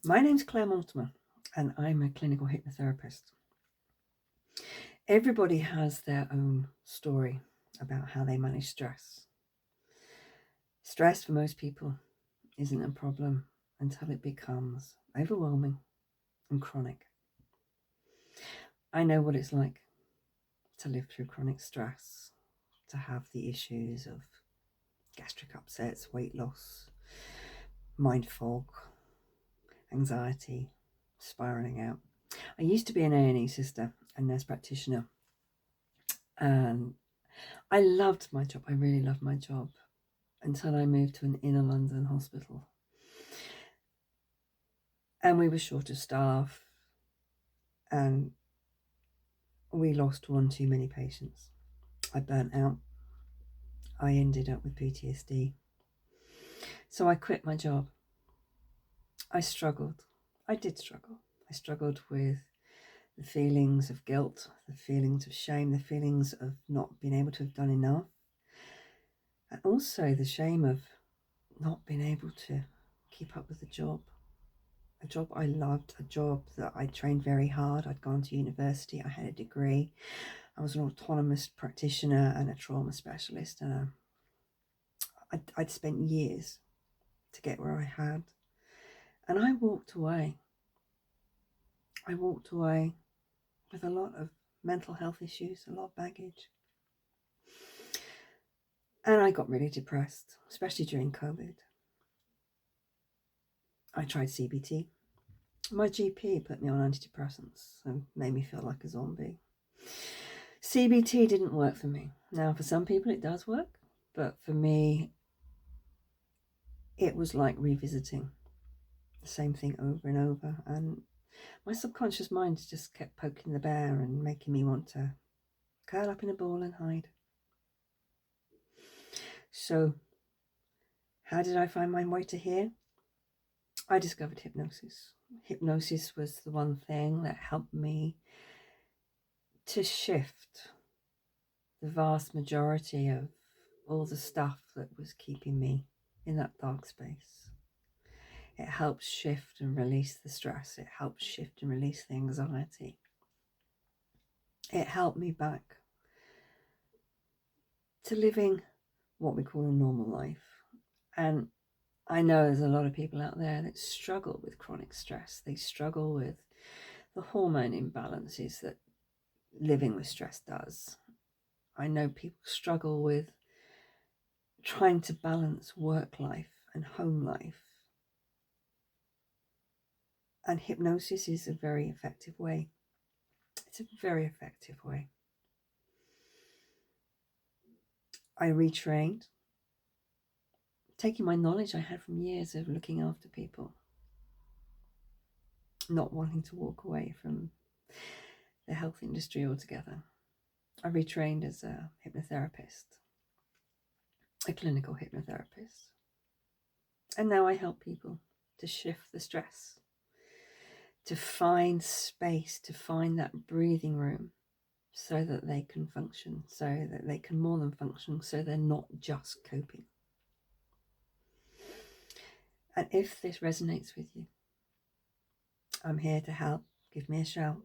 My name's Clare Mortimer, and I'm a clinical hypnotherapist. Everybody has their own story about how they manage stress. Stress for most people isn't a problem until it becomes overwhelming and chronic. I know what it's like to live through chronic stress, to have the issues of gastric upsets, weight loss, mind fog, anxiety, spiraling out. I used to be an A&E sister, a nurse practitioner, and I loved my job. I really loved my job until I moved to an inner London hospital. And we were short of staff, and we lost one too many patients. I burnt out. I ended up with PTSD. So I quit my job. I struggled. I did struggle. I struggled with the feelings of guilt, the feelings of shame, the feelings of not being able to have done enough, and also the shame of not being able to keep up with the job. A job I loved, a job that I trained very hard. I'd gone to university, I had a degree. I was an autonomous practitioner and a trauma specialist, and I'd spent years to get where I had. And I walked away. I walked away with a lot of mental health issues, a lot of baggage. And I got really depressed, especially during COVID. I tried CBT. My GP put me on antidepressants and made me feel like a zombie. CBT didn't work for me. Now, for some people it does work, but for me, it was like revisiting the same thing over and over. And my subconscious mind just kept poking the bear and making me want to curl up in a ball and hide. So, how did I find my way to here? I discovered hypnosis. Hypnosis was the one thing that helped me to shift the vast majority of all the stuff that was keeping me in that dark space. It helps shift and release the stress. It helps shift and release the anxiety. It helped me back to living what we call a normal life. And I know there's a lot of people out there that struggle with chronic stress. They struggle with the hormone imbalances that living with stress does. I know people struggle with trying to balance work life and home life. And hypnosis is a very effective way. It's a very effective way. I retrained, taking my knowledge I had from years of looking after people, not wanting to walk away from the health industry altogether. I retrained as a hypnotherapist, a clinical hypnotherapist. And now I help people to shift the stress, to find space, to find that breathing room so that they can function, so that they can more than function, so they're not just coping. And if this resonates with you, I'm here to help. Give me a shout.